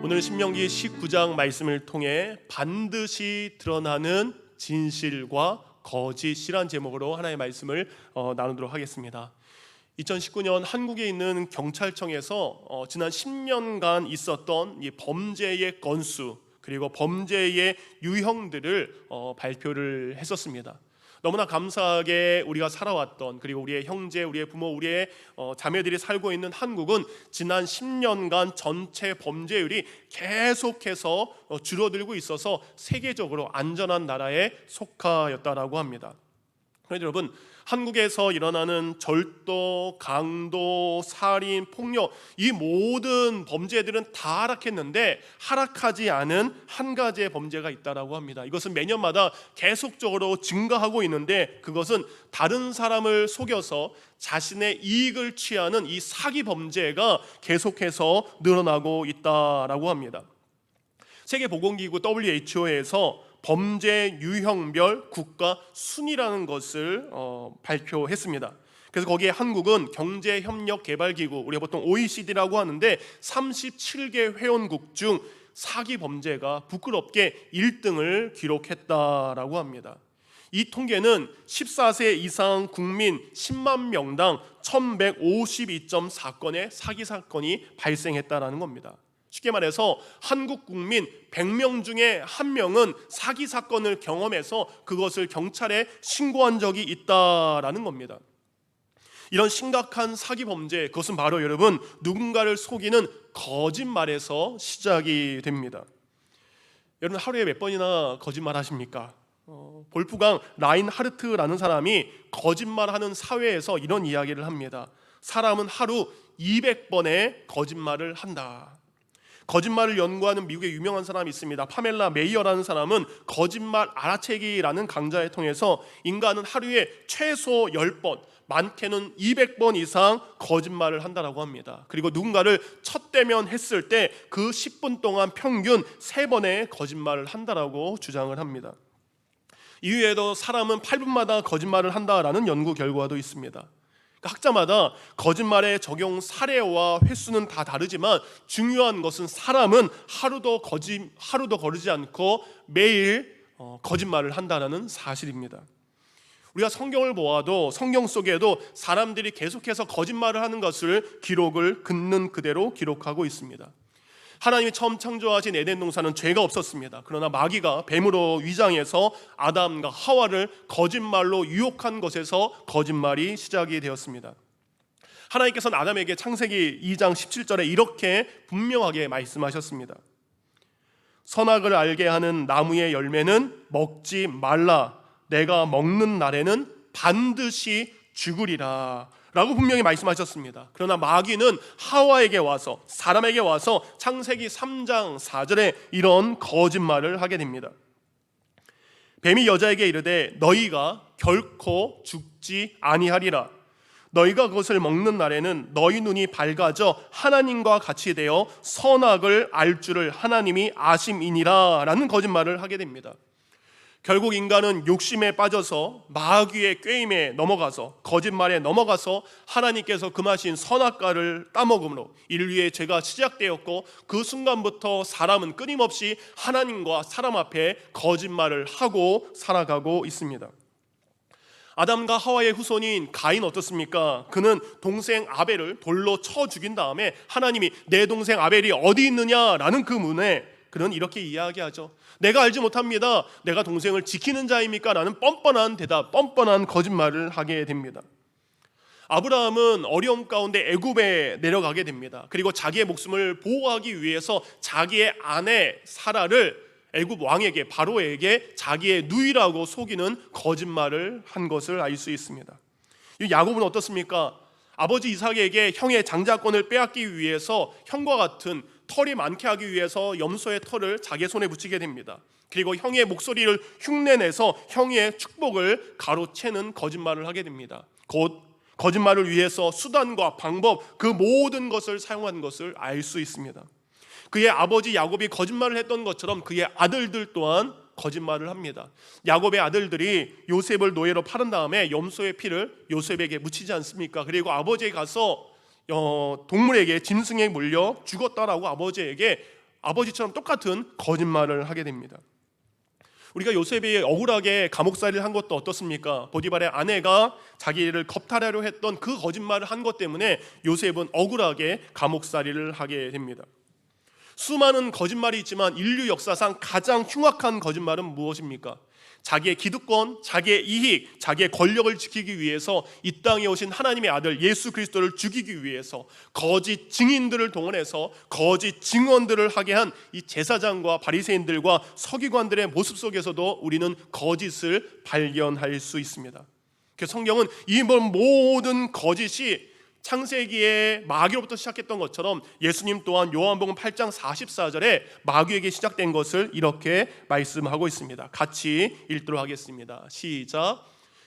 오늘 신명기 19장 말씀을 통해 반드시 드러나는 진실과 거짓이란 제목으로 하나의 말씀을 나누도록 하겠습니다. 2019년 한국에 있는 경찰청에서 지난 10년간 있었던 이 범죄의 건수 그리고 범죄의 유형들을 발표를 했었습니다. 너무나 감사하게 우리가 살아왔던, 그리고 우리의 형제, 우리의 부모, 우리의 자매들이 살고 있는 한국은 지난 10년간 전체 범죄율이 계속해서 줄어들고 있어서 세계적으로 안전한 나라에 속하였다라고 합니다. 그런데 여러분, 한국에서 일어나는 절도, 강도, 살인, 폭력, 이 모든 범죄들은 다 하락했는데 하락하지 않은 한 가지의 범죄가 있다라고 합니다. 이것은 매년마다 계속적으로 증가하고 있는데, 그것은 다른 사람을 속여서 자신의 이익을 취하는 이 사기 범죄가 계속해서 늘어나고 있다라고 합니다. 세계보건기구 WHO에서 범죄 유형별 국가 순위라는 것을 발표했습니다. 그래서 거기에 한국은 경제협력개발기구, 우리가 보통 OECD라고 하는데 37개 회원국 중 사기 범죄가 부끄럽게 1등을 기록했다라고 합니다. 이 통계는 14세 이상 국민 10만 명당 1152.4건의 사기 사건이 발생했다라는 겁니다. 쉽게 말해서 한국 국민 100명 중에 1명은 사기 사건을 경험해서 그것을 경찰에 신고한 적이 있다라는 겁니다. 이런 심각한 사기 범죄, 그것은 바로 여러분, 누군가를 속이는 거짓말에서 시작이 됩니다. 여러분, 하루에 몇 번이나 거짓말 하십니까? 볼프강 라인하르트라는 사람이 거짓말하는 사회에서 이런 이야기를 합니다. 사람은 하루 200번의 거짓말을 한다. 거짓말을 연구하는 미국의 유명한 사람이 있습니다. 파멜라 메이어라는 사람은 거짓말 알아채기라는 강좌를 통해서 인간은 하루에 최소 10번, 많게는 200번 이상 거짓말을 한다고 합니다. 그리고 누군가를 쳤대면 했을 때 그 10분 동안 평균 3번의 거짓말을 한다고 주장을 합니다. 이외에도 사람은 8분마다 거짓말을 한다라는 연구 결과도 있습니다. 학자마다 거짓말의 적용 사례와 횟수는 다 다르지만 중요한 것은 사람은 하루도 거르지 않고 매일 거짓말을 한다는 사실입니다. 우리가 성경을 보아도 성경 속에도 사람들이 계속해서 거짓말을 하는 것을 기록을 긋는 그대로 기록하고 있습니다. 하나님이 처음 창조하신 에덴 동산은 죄가 없었습니다. 그러나 마귀가 뱀으로 위장해서 아담과 하와를 거짓말로 유혹한 것에서 거짓말이 시작이 되었습니다. 하나님께서는 아담에게 창세기 2장 17절에 이렇게 분명하게 말씀하셨습니다. 선악을 알게 하는 나무의 열매는 먹지 말라. 내가 먹는 날에는 반드시 죽으리라 라고 분명히 말씀하셨습니다. 그러나 마귀는 하와에게 와서, 사람에게 와서 창세기 3장 4절에 이런 거짓말을 하게 됩니다. 뱀이 여자에게 이르되 너희가 결코 죽지 아니하리라. 너희가 그것을 먹는 날에는 너희 눈이 밝아져 하나님과 같이 되어 선악을 알 줄을 하나님이 아심이니라 라는 거짓말을 하게 됩니다. 결국 인간은 욕심에 빠져서 마귀의 꾀임에 넘어가서, 거짓말에 넘어가서 하나님께서 금하신 선악과를 따먹음으로 인류의 죄가 시작되었고, 그 순간부터 사람은 끊임없이 하나님과 사람 앞에 거짓말을 하고 살아가고 있습니다. 아담과 하와의 후손인 가인 어떻습니까? 그는 동생 아벨을 돌로 쳐 죽인 다음에 하나님이 내 동생 아벨이 어디 있느냐라는 그 문에 그는 이렇게 이야기하죠. 내가 알지 못합니다. 내가 동생을 지키는 자입니까? 라는 뻔뻔한 대답, 뻔뻔한 거짓말을 하게 됩니다. 아브라함은 어려움 가운데 애굽에 내려가게 됩니다. 그리고 자기의 목숨을 보호하기 위해서 자기의 아내 사라를 애굽 왕에게, 바로에게 자기의 누이라고 속이는 거짓말을 한 것을 알 수 있습니다. 야곱은 어떻습니까? 아버지 이삭에게 형의 장자권을 빼앗기 위해서 형과 같은 털이 많게 하기 위해서 염소의 털을 자기의 손에 붙이게 됩니다. 그리고 형의 목소리를 흉내내서 형의 축복을 가로채는 거짓말을 하게 됩니다. 곧 거짓말을 위해서 수단과 방법, 그 모든 것을 사용한 것을 알 수 있습니다. 그의 아버지 야곱이 거짓말을 했던 것처럼 그의 아들들 또한 거짓말을 합니다. 야곱의 아들들이 요셉을 노예로 팔은 다음에 염소의 피를 요셉에게 묻히지 않습니까? 그리고 아버지에 가서 동물에게 짐승에 물려 죽었다라고 아버지에게 아버지처럼 똑같은 거짓말을 하게 됩니다. 우리가 요셉이 억울하게 감옥살이를 한 것도 어떻습니까? 보디발의 아내가 자기를 겁탈하려 했던 그 거짓말을 한 것 때문에 요셉은 억울하게 감옥살이를 하게 됩니다. 수많은 거짓말이 있지만 인류 역사상 가장 흉악한 거짓말은 무엇입니까? 자기의 기득권, 자기의 이익, 자기의 권력을 지키기 위해서 이 땅에 오신 하나님의 아들 예수 그리스도를 죽이기 위해서 거짓 증인들을 동원해서 거짓 증언들을 하게 한 이 제사장과 바리새인들과 서기관들의 모습 속에서도 우리는 거짓을 발견할 수 있습니다. 그래서 성경은 이 모든 거짓이 창세기의 마귀로부터 시작했던 것처럼 예수님 또한 요한복음 8장 44절에 마귀에게 시작된 것을 이렇게 말씀하고 있습니다. 같이 읽도록 하겠습니다. 시작.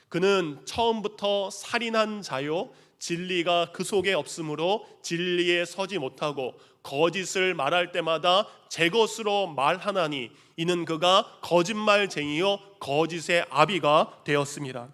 그는 처음부터 살인한 자요 진리가 그 속에 없으므로 진리에 서지 못하고 거짓을 말할 때마다 제 것으로 말하나니 이는 그가 거짓말쟁이요 거짓의 아비가 되었습니다.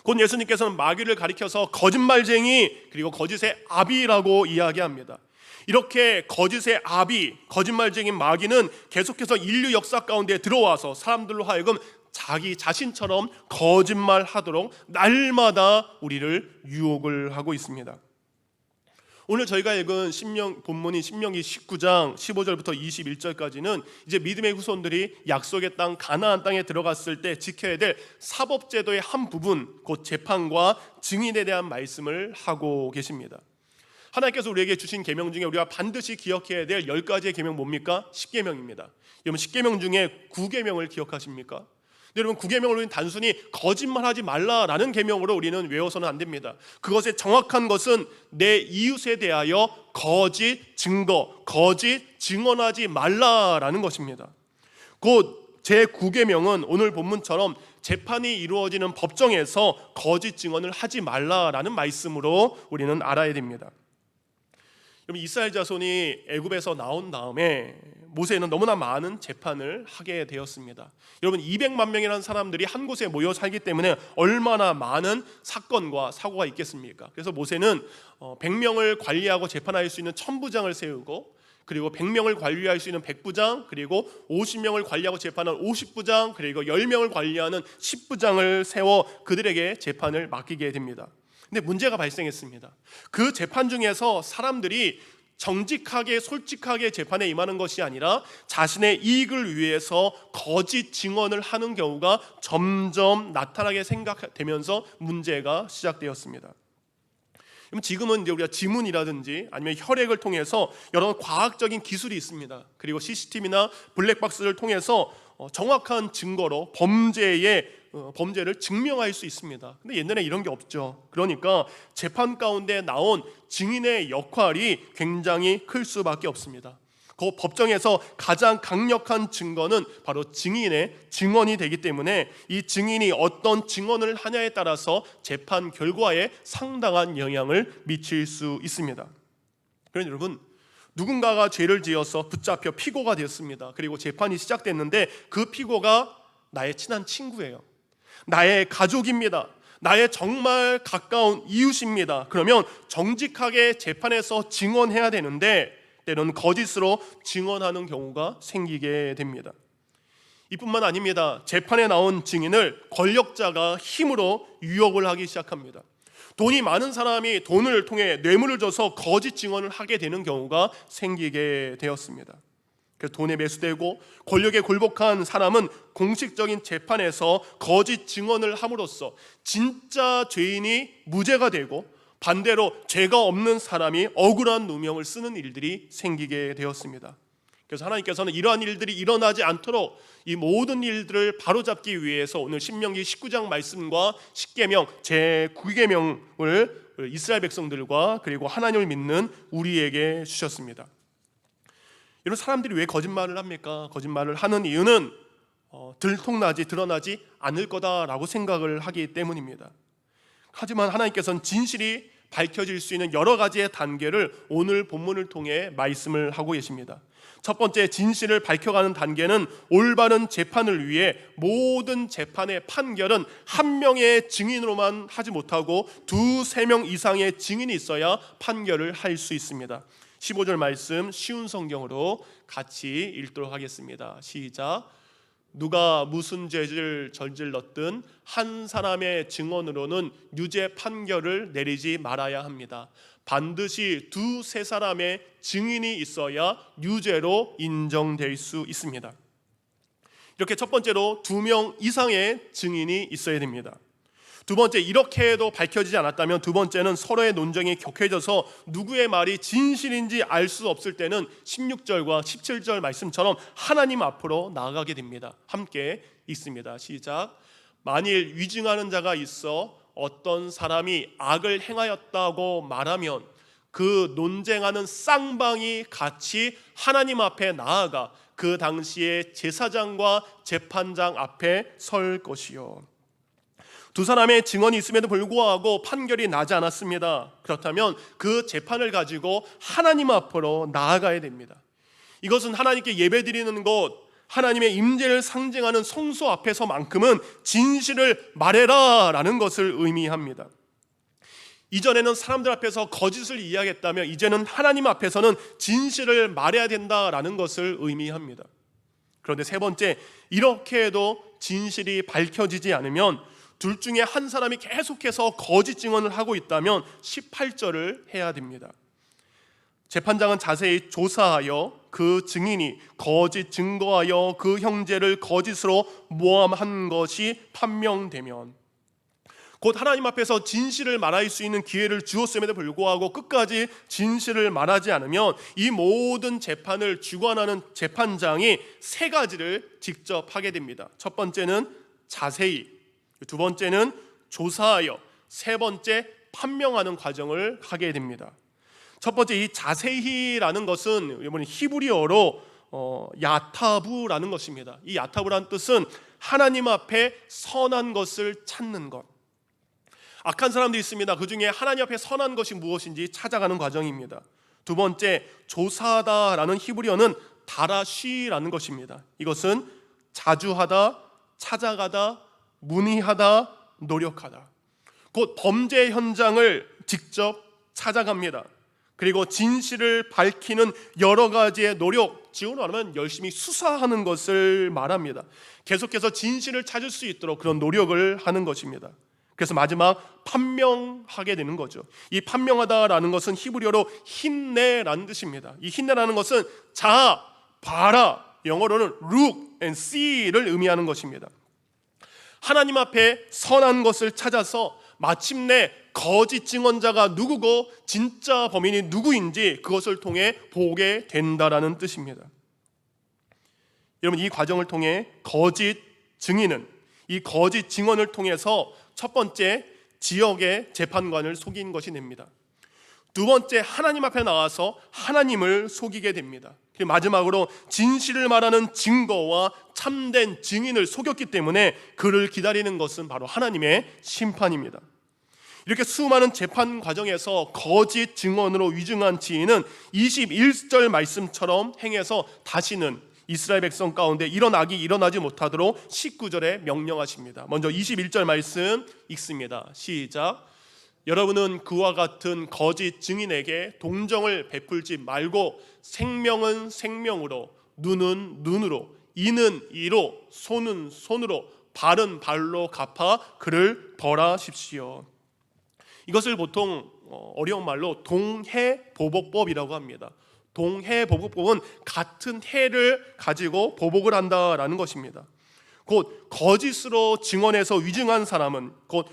곧 예수님께서는 마귀를 가리켜서 거짓말쟁이 그리고 거짓의 아비라고 이야기합니다. 이렇게 거짓의 아비, 거짓말쟁이 마귀는 계속해서 인류 역사 가운데 들어와서 사람들로 하여금 자기 자신처럼 거짓말하도록 날마다 우리를 유혹을 하고 있습니다. 오늘 저희가 읽은 본문인 신명기 19장 15절부터 21절까지는 이제 믿음의 후손들이 약속의 땅 가나안 땅에 들어갔을 때 지켜야 될 사법제도의 한 부분, 곧 재판과 증인에 대한 말씀을 하고 계십니다. 하나님께서 우리에게 주신 계명 중에 우리가 반드시 기억해야 될 10가지의 계명 뭡니까? 10계명입니다. 여러분 10계명 중에 9계명을 기억하십니까? 여러분 9계명을 우리는 단순히 거짓말하지 말라라는 계명으로 우리는 외워서는 안 됩니다. 그것의 정확한 것은 내 이웃에 대하여 거짓 증거, 거짓 증언하지 말라라는 것입니다. 곧 제9계명은 오늘 본문처럼 재판이 이루어지는 법정에서 거짓 증언을 하지 말라라는 말씀으로 우리는 알아야 됩니다. 여러분 이스라엘 자손이 애굽에서 나온 다음에 모세는 너무나 많은 재판을 하게 되었습니다. 여러분 200만 명이라는 사람들이 한 곳에 모여 살기 때문에 얼마나 많은 사건과 사고가 있겠습니까? 그래서 모세는 100명을 관리하고 재판할 수 있는 천부장을 세우고 그리고 100명을 관리할 수 있는 백부장, 그리고 50명을 관리하고 재판하는 50부장, 그리고 10명을 관리하는 10부장을 세워 그들에게 재판을 맡기게 됩니다. 근데 문제가 발생했습니다. 그 재판 중에서 사람들이 정직하게 솔직하게 재판에 임하는 것이 아니라 자신의 이익을 위해서 거짓 증언을 하는 경우가 점점 나타나게 생각되면서 문제가 시작되었습니다. 지금은 이제 우리가 지문이라든지 아니면 혈액을 통해서 여러 과학적인 기술이 있습니다. 그리고 CCTV나 블랙박스를 통해서 정확한 증거로 범죄를 증명할 수 있습니다. 근데 옛날에 이런 게 없죠. 그러니까 재판 가운데 나온 증인의 역할이 굉장히 클 수밖에 없습니다. 그 법정에서 가장 강력한 증거는 바로 증인의 증언이 되기 때문에 이 증인이 어떤 증언을 하냐에 따라서 재판 결과에 상당한 영향을 미칠 수 있습니다. 그런데 여러분, 누군가가 죄를 지어서 붙잡혀 피고가 되었습니다. 그리고 재판이 시작됐는데 그 피고가 나의 친한 친구예요. 나의 가족입니다. 나의 정말 가까운 이웃입니다. 그러면 정직하게 재판에서 증언해야 되는데 때로는 거짓으로 증언하는 경우가 생기게 됩니다. 이뿐만 아닙니다. 재판에 나온 증인을 권력자가 힘으로 유혹을 하기 시작합니다. 돈이 많은 사람이 돈을 통해 뇌물을 줘서 거짓 증언을 하게 되는 경우가 생기게 되었습니다. 그래서 돈에 매수되고 권력에 굴복한 사람은 공식적인 재판에서 거짓 증언을 함으로써 진짜 죄인이 무죄가 되고 반대로 죄가 없는 사람이 억울한 누명을 쓰는 일들이 생기게 되었습니다. 그래서 하나님께서는 이러한 일들이 일어나지 않도록 이 모든 일들을 바로잡기 위해서 오늘 신명기 19장 말씀과 10계명 제9계명을 이스라엘 백성들과 그리고 하나님을 믿는 우리에게 주셨습니다. 이런 사람들이 왜 거짓말을 합니까? 거짓말을 하는 이유는 드러나지 않을 거다라고 생각을 하기 때문입니다. 하지만 하나님께서는 진실이 밝혀질 수 있는 여러 가지의 단계를 오늘 본문을 통해 말씀을 하고 계십니다. 첫 번째, 진실을 밝혀가는 단계는 올바른 재판을 위해 모든 재판의 판결은 한 명의 증인으로만 하지 못하고 2-3명 이상의 증인이 있어야 판결을 할 수 있습니다. 15절 말씀 쉬운 성경으로 같이 읽도록 하겠습니다. 시작. 누가 무슨 죄를 저질렀든 한 사람의 증언으로는 유죄 판결을 내리지 말아야 합니다. 반드시 두세 사람의 증인이 있어야 유죄로 인정될 수 있습니다. 이렇게 첫 번째로 2명 이상의 증인이 있어야 됩니다. 두 번째, 이렇게 해도 밝혀지지 않았다면 두 번째는 서로의 논쟁이 격해져서 누구의 말이 진실인지 알 수 없을 때는 16절과 17절 말씀처럼 하나님 앞으로 나아가게 됩니다. 함께 읽습니다. 시작. 만일 위증하는 자가 있어 어떤 사람이 악을 행하였다고 말하면 그 논쟁하는 쌍방이 같이 하나님 앞에 나아가 그 당시에 제사장과 재판장 앞에 설 것이요. 두 사람의 증언이 있음에도 불구하고 판결이 나지 않았습니다. 그렇다면 그 재판을 가지고 하나님 앞으로 나아가야 됩니다. 이것은 하나님께 예배드리는 곳, 하나님의 임재를 상징하는 성소 앞에서만큼은 진실을 말해라 라는 것을 의미합니다. 이전에는 사람들 앞에서 거짓을 이야기했다면 이제는 하나님 앞에서는 진실을 말해야 된다라는 것을 의미합니다. 그런데 세 번째, 이렇게 해도 진실이 밝혀지지 않으면 둘 중에 한 사람이 계속해서 거짓 증언을 하고 있다면 18절을 해야 됩니다. 재판장은 자세히 조사하여 그 증인이 거짓 증거하여 그 형제를 거짓으로 모함한 것이 판명되면, 곧 하나님 앞에서 진실을 말할 수 있는 기회를 주었음에도 불구하고 끝까지 진실을 말하지 않으면 이 모든 재판을 주관하는 재판장이 세 가지를 직접 하게 됩니다. 첫 번째는 자세히, 두 번째는 조사하여, 세 번째 판명하는 과정을 하게 됩니다. 첫 번째, 이 자세히라는 것은 이번에 히브리어로 야타부라는 것입니다. 이 야타부라는 뜻은 하나님 앞에 선한 것을 찾는 것. 악한 사람들이 있습니다. 그 중에 하나님 앞에 선한 것이 무엇인지 찾아가는 과정입니다. 두 번째, 조사하다라는 히브리어는 다라쉬라는 것입니다. 이것은 자주하다, 찾아가다, 문의하다, 노력하다. 곧 범죄 현장을 직접 찾아갑니다. 그리고 진실을 밝히는 여러 가지의 노력, 지금으로 말하면 열심히 수사하는 것을 말합니다. 계속해서 진실을 찾을 수 있도록 그런 노력을 하는 것입니다. 그래서 마지막 판명하게 되는 거죠. 이 판명하다라는 것은 히브리어로 힌내라는 뜻입니다. 이 힌내라는 것은 자, 봐라, 영어로는 look and see를 의미하는 것입니다. 하나님 앞에 선한 것을 찾아서 마침내 거짓 증언자가 누구고 진짜 범인이 누구인지 그것을 통해 보게 된다라는 뜻입니다. 여러분, 이 과정을 통해 거짓 증인은 이 거짓 증언을 통해서 첫 번째, 지역의 재판관을 속인 것이 됩니다. 두 번째, 하나님 앞에 나와서 하나님을 속이게 됩니다. 그리고 마지막으로 진실을 말하는 증거와 참된 증인을 속였기 때문에 그를 기다리는 것은 바로 하나님의 심판입니다. 이렇게 수많은 재판 과정에서 거짓 증언으로 위증한 지인은 21절 말씀처럼 행해서 다시는 이스라엘 백성 가운데 이런 악이 일어나지 못하도록 19절에 명령하십니다. 먼저 21절 말씀 읽습니다. 시작. 여러분은 그와 같은 거짓 증인에게 동정을 베풀지 말고 생명은 생명으로, 눈은 눈으로, 이는 이로, 손은 손으로, 발은 발로 갚아 그를 벌하십시오. 이것을 보통 어려운 말로 동해보복법이라고 합니다. 동해보복법은 같은 해를 가지고 보복을 한다라는 것입니다. 곧 거짓으로 증언해서 위증한 사람은 곧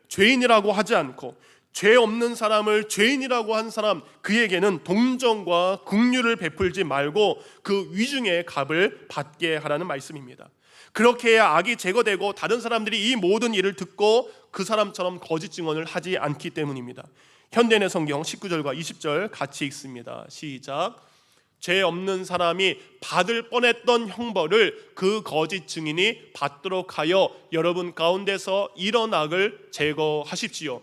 죄인이라고 하지 않고 죄 없는 사람을 죄인이라고 한 사람, 그에게는 동정과 긍휼을 베풀지 말고 그 위증의 값을 받게 하라는 말씀입니다. 그렇게 해야 악이 제거되고 다른 사람들이 이 모든 일을 듣고 그 사람처럼 거짓 증언을 하지 않기 때문입니다. 현대인의 성경 19절과 20절 같이 읽습니다. 시작. 죄 없는 사람이 받을 뻔했던 형벌을 그 거짓 증인이 받도록 하여 여러분 가운데서 이런 악을 제거하십시오.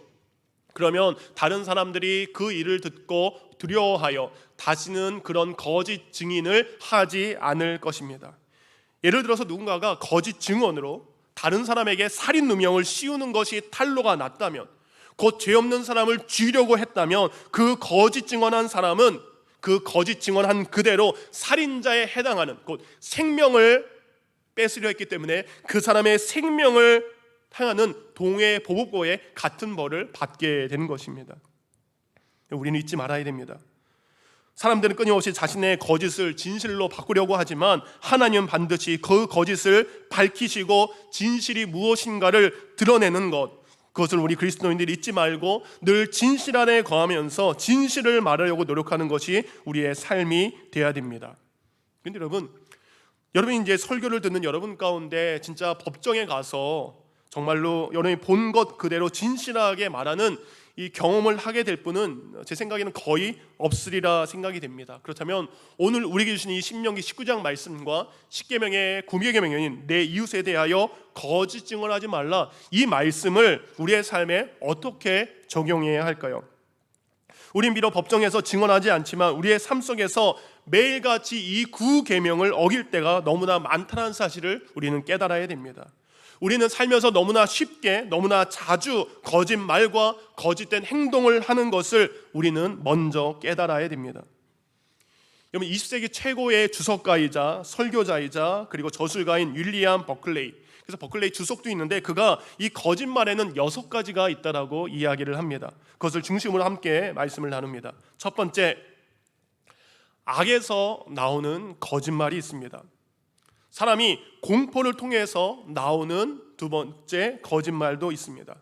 그러면 다른 사람들이 그 일을 듣고 두려워하여 다시는 그런 거짓 증인을 하지 않을 것입니다. 예를 들어서 누군가가 거짓 증언으로 다른 사람에게 살인 누명을 씌우는 것이 탄로가 났다면, 곧 죄 없는 사람을 죽이려고 했다면 그 거짓 증언한 사람은 그 거짓 증언한 그대로 살인자에 해당하는 곧 생명을 뺏으려 했기 때문에 그 사람의 생명을 향하는 동해 보복고에 같은 벌을 받게 되는 것입니다. 우리는 잊지 말아야 됩니다. 사람들은 끊임없이 자신의 거짓을 진실로 바꾸려고 하지만 하나님은 반드시 그 거짓을 밝히시고 진실이 무엇인가를 드러내는 것, 그것을 우리 그리스도인들이 잊지 말고 늘 진실 안에 거하면서 진실을 말하려고 노력하는 것이 우리의 삶이 되어야 됩니다. 그런데 여러분이 이제 설교를 듣는 여러분 가운데 진짜 법정에 가서 정말로 여러분이 본 것 그대로 진실하게 말하는 이 경험을 하게 될 분은 제 생각에는 거의 없으리라 생각이 됩니다. 그렇다면 오늘 우리에게 주신 이 신명기 19장 말씀과 10계명의 구미의 계명인 내 이웃에 대하여 거짓 증언하지 말라, 이 말씀을 우리의 삶에 어떻게 적용해야 할까요? 우린 비록 법정에서 증언하지 않지만 우리의 삶 속에서 매일같이 이 9계명을 어길 때가 너무나 많다는 사실을 우리는 깨달아야 됩니다. 우리는 살면서 너무나 쉽게 너무나 자주 거짓말과 거짓된 행동을 하는 것을 우리는 먼저 깨달아야 됩니다. 여러분, 20세기 최고의 주석가이자 설교자이자 그리고 저술가인 윌리엄 버클레이, 그래서 버클레이 주석도 있는데 그가 이 거짓말에는 6가지가 있다라고 이야기를 합니다. 그것을 중심으로 함께 말씀을 나눕니다. 첫 번째, 악에서 나오는 거짓말이 있습니다. 사람이 공포를 통해서 나오는 두 번째 거짓말도 있습니다.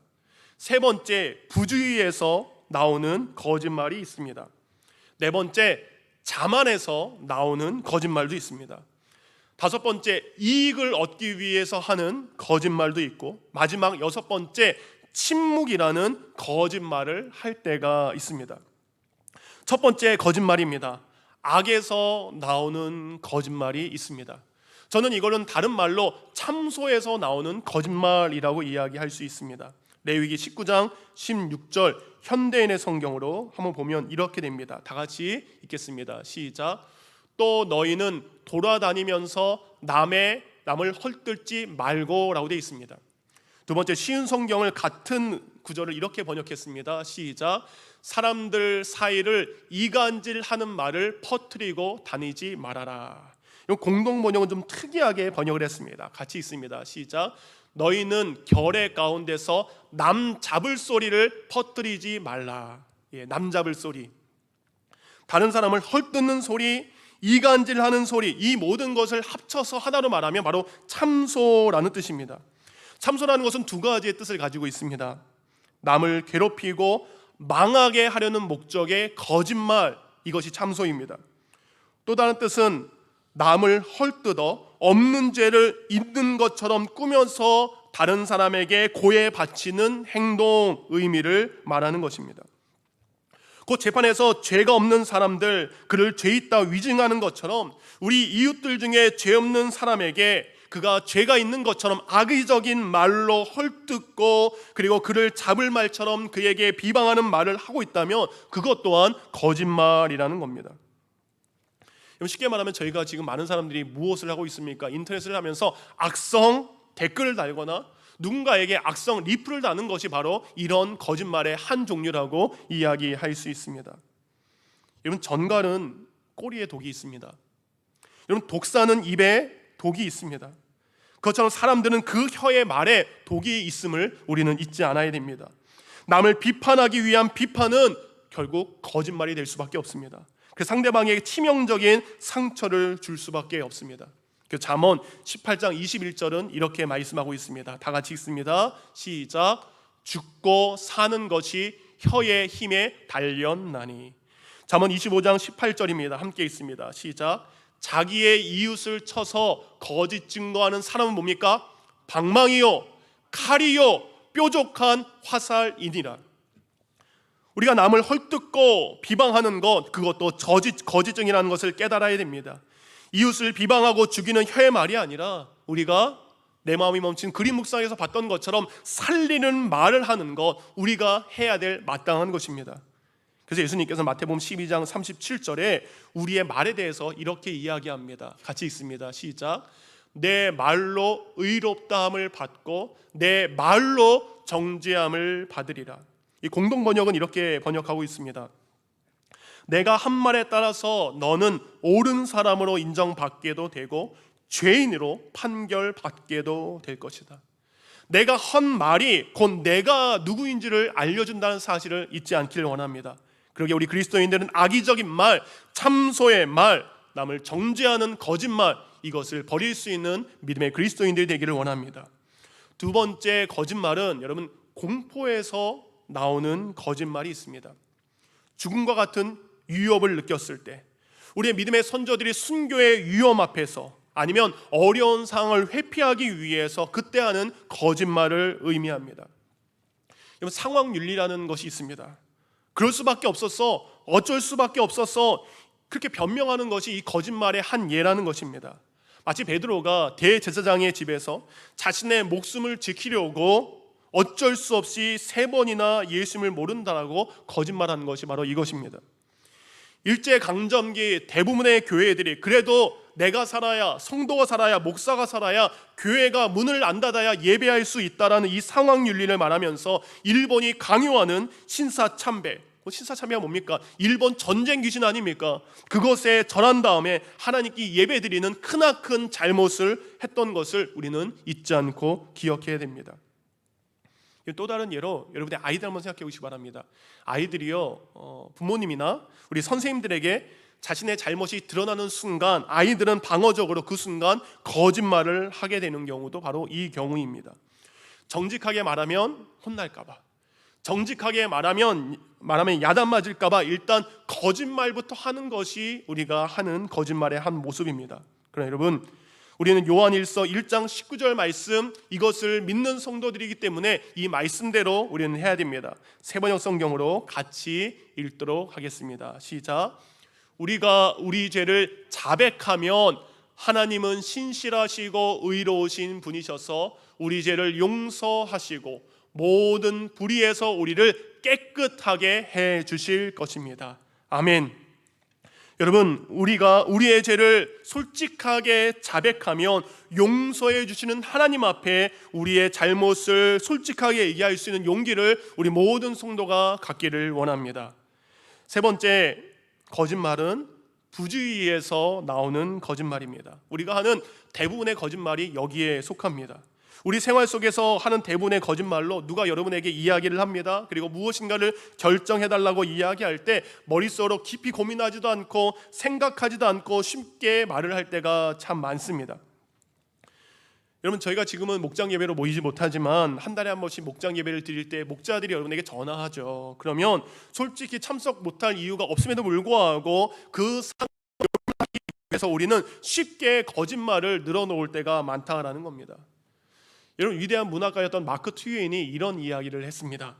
세 번째, 부주의에서 나오는 거짓말이 있습니다. 네 번째, 자만에서 나오는 거짓말도 있습니다. 다섯 번째, 이익을 얻기 위해서 하는 거짓말도 있고, 마지막 6번째, 침묵이라는 거짓말을 할 때가 있습니다. 첫 번째 거짓말입니다. 악에서 나오는 거짓말이 있습니다. 저는 이거는 다른 말로 참소에서 나오는 거짓말이라고 이야기할 수 있습니다. 레위기 19장 16절 현대인의 성경으로 한번 보면 이렇게 됩니다. 다 같이 읽겠습니다. 시작. 또 너희는 돌아다니면서 남을 헐뜯지 말고 라고 되어 있습니다. 두 번째, 쉬운 성경을 같은 구절을 이렇게 번역했습니다. 시작. 사람들 사이를 이간질하는 말을 퍼뜨리고 다니지 말아라. 이 공동 번역은 좀 특이하게 번역을 했습니다. 같이 있습니다. 시작. 너희는 결의 가운데서 남 잡을 소리를 퍼뜨리지 말라. 남 잡을 소리, 다른 사람을 헐뜯는 소리, 이간질하는 소리, 이 모든 것을 합쳐서 하나로 말하면 바로 참소라는 뜻입니다. 참소라는 것은 두 가지의 뜻을 가지고 있습니다. 남을 괴롭히고 망하게 하려는 목적의 거짓말, 이것이 참소입니다. 또 다른 뜻은 남을 헐뜯어 없는 죄를 있는 것처럼 꾸며서 다른 사람에게 고해 바치는 행동, 의미를 말하는 것입니다. 곧 재판에서 죄가 없는 사람들, 그를 죄 있다 위증하는 것처럼 우리 이웃들 중에 죄 없는 사람에게 그가 죄가 있는 것처럼 악의적인 말로 헐뜯고 그리고 그를 잡을 말처럼 그에게 비방하는 말을 하고 있다면 그것 또한 거짓말이라는 겁니다. 쉽게 말하면 저희가 지금 많은 사람들이 무엇을 하고 있습니까? 인터넷을 하면서 악성 댓글을 달거나 누군가에게 악성 리플을 다는 것이 바로 이런 거짓말의 한 종류라고 이야기할 수 있습니다. 여러분, 전갈은 꼬리에 독이 있습니다. 여러분, 독사는 입에 독이 있습니다. 그것처럼 사람들은 그 혀의 말에 독이 있음을 우리는 잊지 않아야 됩니다. 남을 비판하기 위한 비판은 결국 거짓말이 될 수밖에 없습니다. 그 상대방에게 치명적인 상처를 줄 수밖에 없습니다. 그 잠언 18장 21절은 이렇게 말씀하고 있습니다. 다 같이 읽습니다. 시작. 죽고 사는 것이 혀의 힘에 달렸나니. 잠언 25장 18절입니다. 함께 읽습니다. 시작. 자기의 이웃을 쳐서 거짓 증거하는 사람은 뭡니까? 방망이요, 칼이요, 뾰족한 화살이니라. 우리가 남을 헐뜯고 비방하는 것, 그것도 거짓증이라는 것을 깨달아야 됩니다. 이웃을 비방하고 죽이는 혀의 말이 아니라 우리가 내 마음이 멈춘 그림 묵상에서 봤던 것처럼 살리는 말을 하는 것, 우리가 해야 될 마땅한 것입니다. 그래서 예수님께서 마태복음 12장 37절에 우리의 말에 대해서 이렇게 이야기합니다. 같이 읽습니다. 시작. 내 말로 의롭다함을 받고 내 말로 정죄함을 받으리라. 이 공동 번역은 이렇게 번역하고 있습니다. 내가 한 말에 따라서 너는 옳은 사람으로 인정받게도 되고 죄인으로 판결받게도 될 것이다. 내가 한 말이 곧 내가 누구인지를 알려준다는 사실을 잊지 않기를 원합니다. 그러게 우리 그리스도인들은 악의적인 말, 참소의 말, 남을 정죄하는 거짓말, 이것을 버릴 수 있는 믿음의 그리스도인들이 되기를 원합니다. 두 번째 거짓말은 여러분 공포에서 나오는 거짓말이 있습니다. 죽음과 같은 위협을 느꼈을 때, 우리의 믿음의 선조들이 순교의 위험 앞에서 아니면 어려운 상황을 회피하기 위해서 그때 하는 거짓말을 의미합니다. 여러분 상황윤리라는 것이 있습니다. 그럴 수밖에 없었어, 어쩔 수밖에 없었어, 그렇게 변명하는 것이 이 거짓말의 한 예라는 것입니다. 마치 베드로가 대제사장의 집에서 자신의 목숨을 지키려고 어쩔 수 없이 3번이나 예수님을 모른다라고 거짓말하는 것이 바로 이것입니다. 일제강점기 대부분의 교회들이 그래도 내가 살아야, 성도가 살아야, 목사가 살아야, 교회가 문을 안 닫아야 예배할 수 있다라는 이 상황윤리를 말하면서 일본이 강요하는 신사참배, 신사참배가 뭡니까? 일본 전쟁 귀신 아닙니까? 그것에 절한 다음에 하나님께 예배드리는 크나큰 잘못을 했던 것을 우리는 잊지 않고 기억해야 됩니다. 또 다른 예로 여러분의 아이들 한번 생각해 보시기 바랍니다. 아이들이요, 부모님이나 우리 선생님들에게 자신의 잘못이 드러나는 순간 아이들은 방어적으로 그 순간 거짓말을 하게 되는 경우도 바로 이 경우입니다. 정직하게 말하면 혼날까봐, 정직하게 말하면 야단 맞을까봐 일단 거짓말부터 하는 것이 우리가 하는 거짓말의 한 모습입니다. 그러나 여러분, 우리는 요한일서 1장 19절 말씀, 이것을 믿는 성도들이기 때문에 이 말씀대로 우리는 해야 됩니다. 세번역 성경으로 같이 읽도록 하겠습니다. 시작. 우리가 우리 죄를 자백하면 하나님은 신실하시고 의로우신 분이셔서 우리 죄를 용서하시고 모든 불의에서 우리를 깨끗하게 해 주실 것입니다. 아멘. 여러분, 우리가 우리의 죄를 솔직하게 자백하면 용서해 주시는 하나님 앞에 우리의 잘못을 솔직하게 얘기할 수 있는 용기를 우리 모든 성도가 갖기를 원합니다. 세 번째 거짓말은 부주의에서 나오는 거짓말입니다. 우리가 하는 대부분의 거짓말이 여기에 속합니다. 우리 생활 속에서 하는 대부분의 거짓말로 누가 여러분에게 이야기를 합니다. 그리고 무엇인가를 결정해달라고 이야기할 때 머릿속으로 깊이 고민하지도 않고 생각하지도 않고 쉽게 말을 할 때가 참 많습니다. 여러분, 저희가 지금은 목장 예배로 모이지 못하지만 한 달에 한 번씩 목장 예배를 드릴 때 목자들이 여러분에게 전화하죠. 그러면 솔직히 참석 못할 이유가 없음에도 불구하고 그 상황을 하기 위해서 우리는 쉽게 거짓말을 늘어놓을 때가 많다라는 겁니다. 여러분, 위대한 문학가였던 마크 트웨인이 이런 이야기를 했습니다.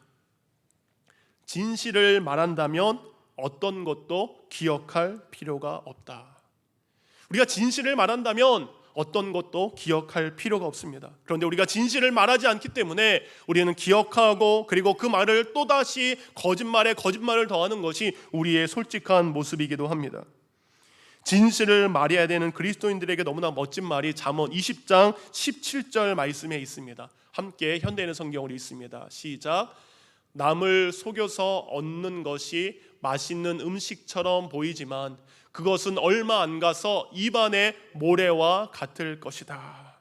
진실을 말한다면 어떤 것도 기억할 필요가 없다. 우리가 진실을 말한다면 어떤 것도 기억할 필요가 없습니다. 그런데 우리가 진실을 말하지 않기 때문에 우리는 기억하고 그리고 그 말을 또다시 거짓말에 거짓말을 더하는 것이 우리의 솔직한 모습이기도 합니다. 진실을 말해야 되는 그리스도인들에게 너무나 멋진 말이 잠언 20장 17절 말씀에 있습니다. 함께 현대인의 성경으로 읽습니다. 시작. 남을 속여서 얻는 것이 맛있는 음식처럼 보이지만 그것은 얼마 안 가서 입안의 모래와 같을 것이다.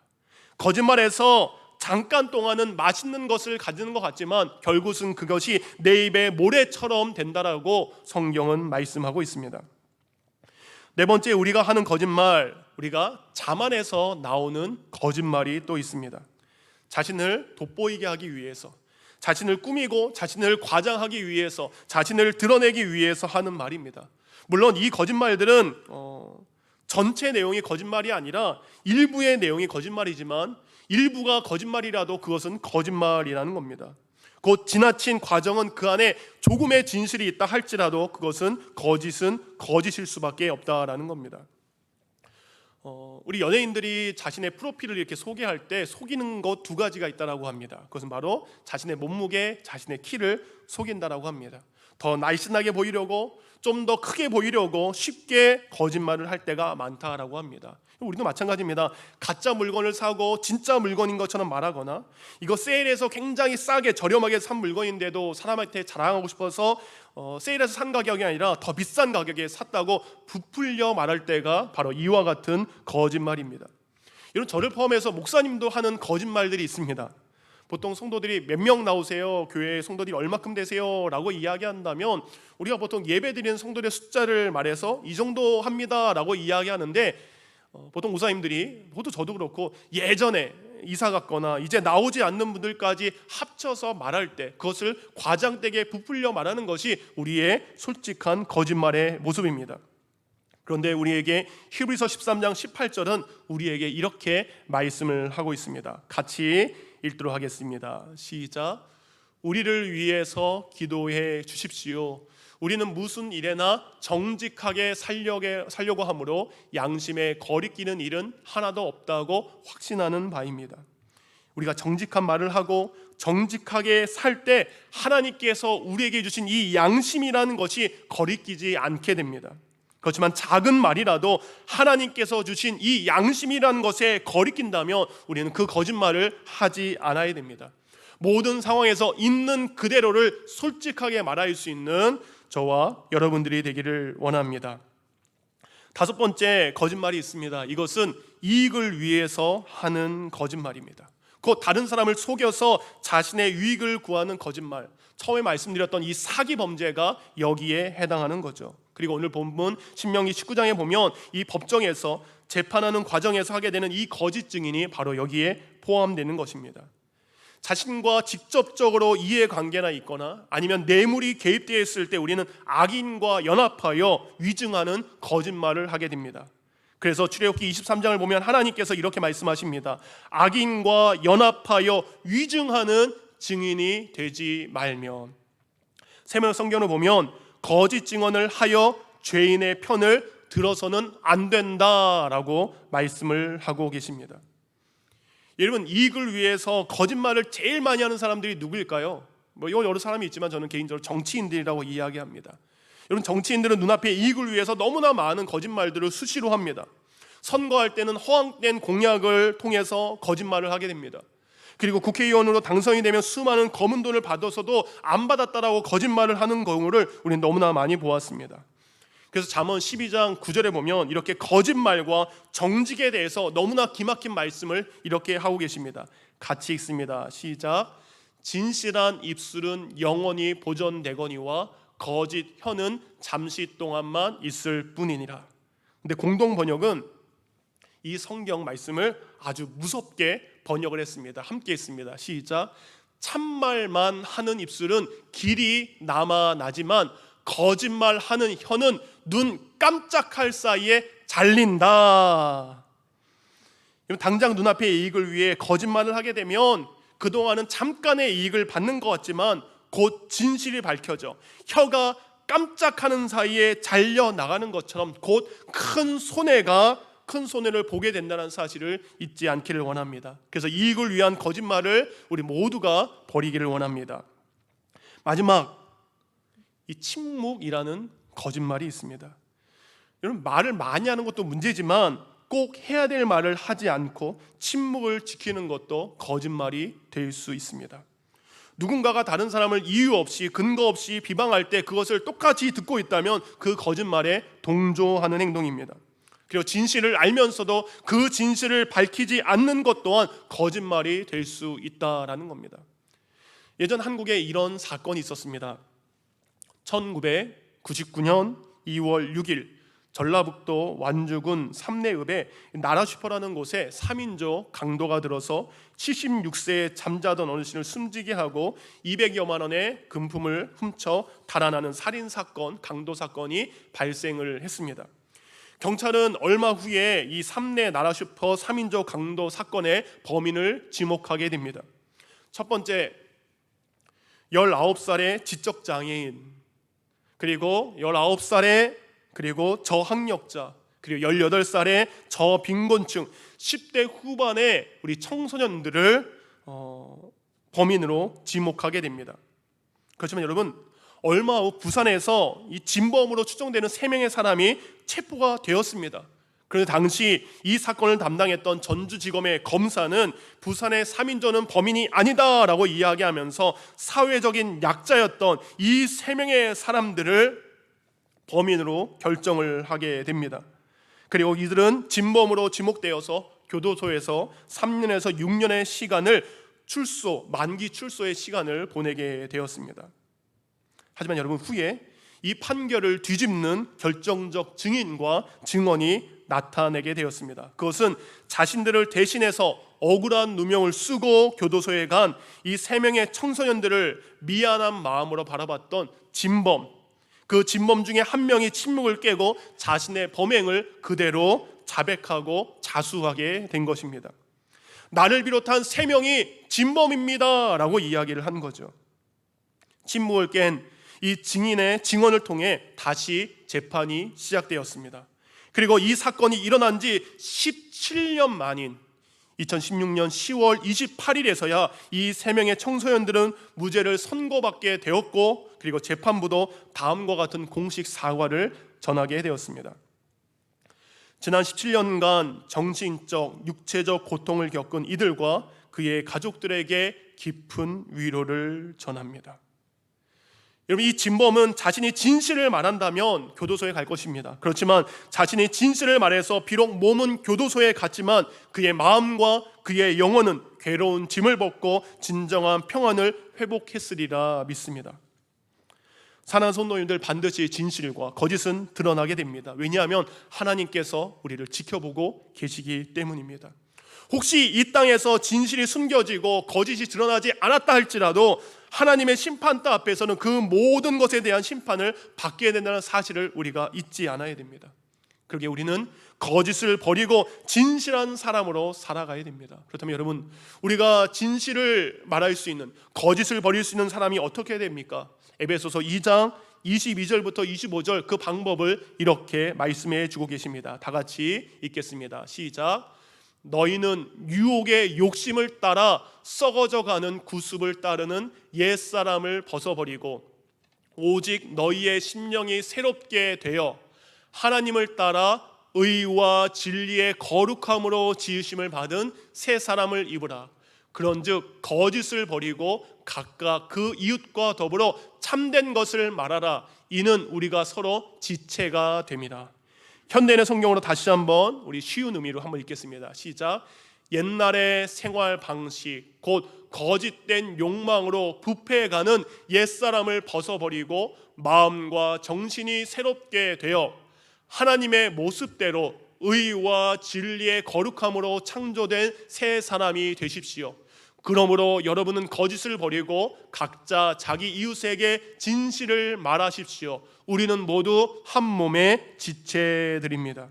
거짓말에서 잠깐 동안은 맛있는 것을 가지는 것 같지만 결국은 그것이 내 입에 모래처럼 된다라고 성경은 말씀하고 있습니다. 네 번째, 우리가 하는 거짓말, 우리가 자만에서 나오는 거짓말이 또 있습니다. 자신을 돋보이게 하기 위해서, 자신을 꾸미고 자신을 과장하기 위해서, 자신을 드러내기 위해서 하는 말입니다. 물론 이 거짓말들은 전체 내용이 거짓말이 아니라 일부의 내용이 거짓말이지만 일부가 거짓말이라도 그것은 거짓말이라는 겁니다. 곧 지나친 과정은 그 안에 조금의 진실이 있다 할지라도 그것은 거짓일 수밖에 없다라는 겁니다. 우리 연예인들이 자신의 프로필을 이렇게 소개할 때 속이는 것 2가지가 있다라고 합니다. 그것은 바로 자신의 몸무게, 자신의 키를 속인다라고 합니다. 더 날씬하게 보이려고, 좀 더 크게 보이려고 쉽게 거짓말을 할 때가 많다라고 합니다. 우리도 마찬가지입니다. 가짜 물건을 사고 진짜 물건인 것처럼 말하거나, 이거 세일해서 굉장히 싸게 저렴하게 산 물건인데도 사람한테 자랑하고 싶어서 세일해서 산 가격이 아니라 더 비싼 가격에 샀다고 부풀려 말할 때가 바로 이와 같은 거짓말입니다. 이런 저를 포함해서 목사님도 하는 거짓말들이 있습니다. 보통 성도들이 몇 명 나오세요? 교회 성도들이 얼마큼 되세요? 라고 이야기한다면 우리가 보통 예배 드리는 성도들의 숫자를 말해서 이 정도 합니다 라고 이야기하는데, 보통 목사님들이, 모두 저도 그렇고, 예전에 이사 갔거나 이제 나오지 않는 분들까지 합쳐서 말할 때 그것을 과장되게 부풀려 말하는 것이 우리의 솔직한 거짓말의 모습입니다. 그런데 우리에게 히브리서 13장 18절은 우리에게 이렇게 말씀을 하고 있습니다. 같이 읽도록 하겠습니다. 시작. 우리를 위해서 기도해 주십시오. 우리는 무슨 일에나 정직하게 살려고 하므로 양심에 거리끼는 일은 하나도 없다고 확신하는 바입니다. 우리가 정직한 말을 하고 정직하게 살 때 하나님께서 우리에게 주신 이 양심이라는 것이 거리끼지 않게 됩니다. 그렇지만 작은 말이라도 하나님께서 주신 이 양심이라는 것에 거리낀다면 우리는 그 거짓말을 하지 않아야 됩니다. 모든 상황에서 있는 그대로를 솔직하게 말할 수 있는 저와 여러분들이 되기를 원합니다. 다섯 번째 거짓말이 있습니다. 이것은 이익을 위해서 하는 거짓말입니다. 곧 다른 사람을 속여서 자신의 유익을 구하는 거짓말, 처음에 말씀드렸던 이 사기 범죄가 여기에 해당하는 거죠. 그리고 오늘 본문 신명기 19장에 보면 이 법정에서 재판하는 과정에서 하게 되는 이 거짓 증인이 바로 여기에 포함되는 것입니다. 자신과 직접적으로 이해관계나 있거나 아니면 뇌물이 개입되어 있을 때 우리는 악인과 연합하여 위증하는 거짓말을 하게 됩니다. 그래서 출애굽기 23장을 보면 하나님께서 이렇게 말씀하십니다. 악인과 연합하여 위증하는 증인이 되지 말면. 세명 성경을 보면 거짓 증언을 하여 죄인의 편을 들어서는 안 된다라고 말씀을 하고 계십니다. 여러분, 이익을 위해서 거짓말을 제일 많이 하는 사람들이 누구일까요? 이건 여러 사람이 있지만 저는 개인적으로 정치인들이라고 이야기합니다. 여러분, 정치인들은 눈앞에 이익을 위해서 너무나 많은 거짓말들을 수시로 합니다. 선거할 때는 허황된 공약을 통해서 거짓말을 하게 됩니다. 그리고 국회의원으로 당선이 되면 수많은 검은 돈을 받아서도 안 받았다라고 거짓말을 하는 경우를 우리는 너무나 많이 보았습니다. 그래서 잠언 12장 9절에 보면 이렇게 거짓말과 정직에 대해서 너무나 기막힌 말씀을 이렇게 하고 계십니다. 같이 읽습니다. 시작. 진실한 입술은 영원히 보존되거니와 거짓 혀는 잠시 동안만 있을 뿐이니라. 근데 공동 번역은 이 성경 말씀을 아주 무섭게 번역을 했습니다. 함께 읽습니다. 시작. 참말만 하는 입술은 길이 남아나지만 거짓말하는 혀는 눈 깜짝할 사이에 잘린다. 당장 눈앞의 이익을 위해 거짓말을 하게 되면 그동안은 잠깐의 이익을 받는 것 같지만 곧 진실이 밝혀져 혀가 깜짝하는 사이에 잘려나가는 것처럼 곧 큰 손해를 보게 된다는 사실을 잊지 않기를 원합니다. 그래서 이익을 위한 거짓말을 우리 모두가 버리기를 원합니다. 마지막, 이 침묵이라는 거짓말이 있습니다. 여러분, 말을 많이 하는 것도 문제지만 꼭 해야 될 말을 하지 않고 침묵을 지키는 것도 거짓말이 될 수 있습니다. 누군가가 다른 사람을 이유 없이 근거 없이 비방할 때 그것을 똑같이 듣고 있다면 그 거짓말에 동조하는 행동입니다. 그리고 진실을 알면서도 그 진실을 밝히지 않는 것 또한 거짓말이 될 수 있다라는 겁니다. 예전 한국에 이런 사건이 있었습니다. 1999년 2월 6일 전라북도 완주군 삼내읍에 나라슈퍼라는 곳에 3인조 강도가 들어서 76세에 잠자던 어르신을 숨지게 하고 200여만 원의 금품을 훔쳐 달아나는 살인사건, 강도사건이 발생을 했습니다. 경찰은 얼마 후에 이 삼내 나라슈퍼 3인조 강도 사건의 범인을 지목하게 됩니다. 첫 번째, 19살의 지적장애인, 그리고 19살의 그리고 저학력자, 그리고 18살의 저빈곤층, 10대 후반의 우리 청소년들을 범인으로 지목하게 됩니다. 그렇지만 여러분, 얼마 후 부산에서 이 진범으로 추정되는 3명의 사람이 체포가 되었습니다. 그런데 당시 이 사건을 담당했던 전주지검의 검사는 부산의 3인조는 범인이 아니다라고 이야기하면서 사회적인 약자였던 이 3명의 사람들을 범인으로 결정을 하게 됩니다. 그리고 이들은 진범으로 지목되어서 교도소에서 3년에서 6년의 시간을 만기 출소의 시간을 보내게 되었습니다. 하지만 여러분, 후에 이 판결을 뒤집는 결정적 증인과 증언이 나타내게 되었습니다. 그것은 자신들을 대신해서 억울한 누명을 쓰고 교도소에 간 이 3명의 청소년들을 미안한 마음으로 바라봤던 진범, 그 진범 중에 한 명이 침묵을 깨고 자신의 범행을 그대로 자백하고 자수하게 된 것입니다. 나를 비롯한 3명이 진범입니다 라고 이야기를 한 거죠. 침묵을 깬 이 증인의 증언을 통해 다시 재판이 시작되었습니다. 그리고 이 사건이 일어난 지 17년 만인 2016년 10월 28일에서야 이 3명의 청소년들은 무죄를 선고받게 되었고, 그리고 재판부도 다음과 같은 공식 사과를 전하게 되었습니다. 지난 17년간 정신적, 육체적 고통을 겪은 이들과 그의 가족들에게 깊은 위로를 전합니다. 여러분, 이 진범은 자신이 진실을 말한다면 교도소에 갈 것입니다. 그렇지만 자신이 진실을 말해서 비록 몸은 교도소에 갔지만 그의 마음과 그의 영혼은 괴로운 짐을 벗고 진정한 평안을 회복했으리라 믿습니다. 사랑하는 성도님들, 반드시 진실과 거짓은 드러나게 됩니다. 왜냐하면 하나님께서 우리를 지켜보고 계시기 때문입니다. 혹시 이 땅에서 진실이 숨겨지고 거짓이 드러나지 않았다 할지라도 하나님의 심판대 앞에서는 그 모든 것에 대한 심판을 받게 된다는 사실을 우리가 잊지 않아야 됩니다. 그러기에 우리는 거짓을 버리고 진실한 사람으로 살아가야 됩니다. 그렇다면 여러분, 우리가 진실을 말할 수 있는, 거짓을 버릴 수 있는 사람이 어떻게 됩니까? 에베소서 2장 22절부터 25절 그 방법을 이렇게 말씀해 주고 계십니다. 다 같이 읽겠습니다. 시작. 너희는 유혹의 욕심을 따라 썩어져가는 구습을 따르는 옛사람을 벗어버리고 오직 너희의 심령이 새롭게 되어 하나님을 따라 의와 진리의 거룩함으로 지으심을 받은 새 사람을 입으라. 그런즉 거짓을 버리고 각각 그 이웃과 더불어 참된 것을 말하라. 이는 우리가 서로 지체가 됩니다. 현대인의 성경으로 다시 한번 우리 쉬운 의미로 한번 읽겠습니다. 시작. 옛날의 생활 방식, 곧 거짓된 욕망으로 부패해가는 옛사람을 벗어버리고 마음과 정신이 새롭게 되어 하나님의 모습대로 의와 진리의 거룩함으로 창조된 새 사람이 되십시오. 그러므로 여러분은 거짓을 버리고 각자 자기 이웃에게 진실을 말하십시오. 우리는 모두 한 몸의 지체들입니다.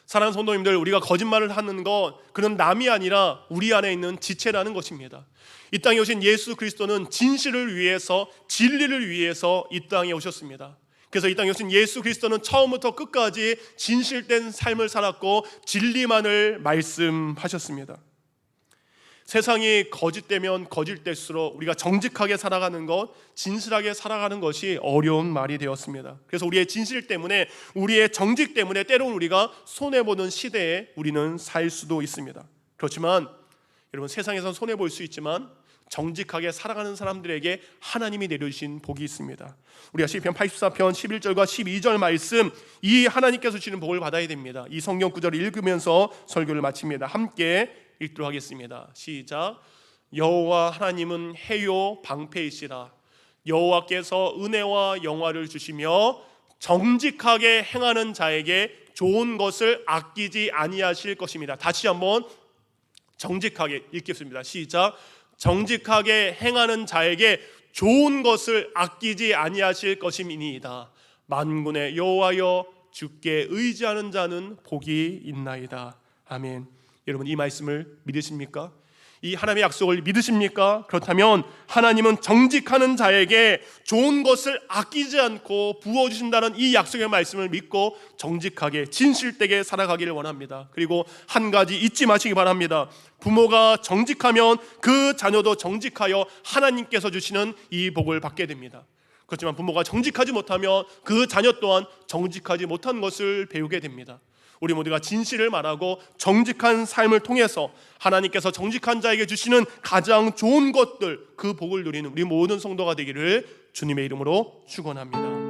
사랑하는 성도님들, 우리가 거짓말을 하는 것, 그는 남이 아니라 우리 안에 있는 지체라는 것입니다. 이 땅에 오신 예수 그리스도는 진실을 위해서, 진리를 위해서 이 땅에 오셨습니다. 그래서 이 땅에 오신 예수 그리스도는 처음부터 끝까지 진실된 삶을 살았고 진리만을 말씀하셨습니다. 세상이 거짓되면 거짓될수록 우리가 정직하게 살아가는 것, 진실하게 살아가는 것이 어려운 말이 되었습니다. 그래서 우리의 진실 때문에, 우리의 정직 때문에 때로는 우리가 손해보는 시대에 우리는 살 수도 있습니다. 그렇지만 여러분, 세상에선 손해볼 수 있지만 정직하게 살아가는 사람들에게 하나님이 내려주신 복이 있습니다. 우리가 시편 84편 11절과 12절 말씀, 이 하나님께서 주시는 복을 받아야 됩니다. 이 성경 구절을 읽으면서 설교를 마칩니다. 함께 읽도록 하겠습니다. 시작. 여호와 하나님은 해요 방패이시라. 여호와께서 은혜와 영화를 주시며 정직하게 행하는 자에게 좋은 것을 아끼지 아니하실 것입니다. 다시 한번 정직하게 읽겠습니다. 시작. 정직하게 행하는 자에게 좋은 것을 아끼지 아니하실 것임이니이다. 만군의 여호와여, 주께 의지하는 자는 복이 있나이다. 아멘. 여러분, 이 말씀을 믿으십니까? 이 하나님의 약속을 믿으십니까? 그렇다면 하나님은 정직하는 자에게 좋은 것을 아끼지 않고 부어주신다는 이 약속의 말씀을 믿고 정직하게 진실되게 살아가기를 원합니다. 그리고 한 가지 잊지 마시기 바랍니다. 부모가 정직하면 그 자녀도 정직하여 하나님께서 주시는 이 복을 받게 됩니다. 그렇지만 부모가 정직하지 못하면 그 자녀 또한 정직하지 못한 것을 배우게 됩니다. 우리 모두가 진실을 말하고 정직한 삶을 통해서 하나님께서 정직한 자에게 주시는 가장 좋은 것들, 그 복을 누리는 우리 모든 성도가 되기를 주님의 이름으로 축원합니다.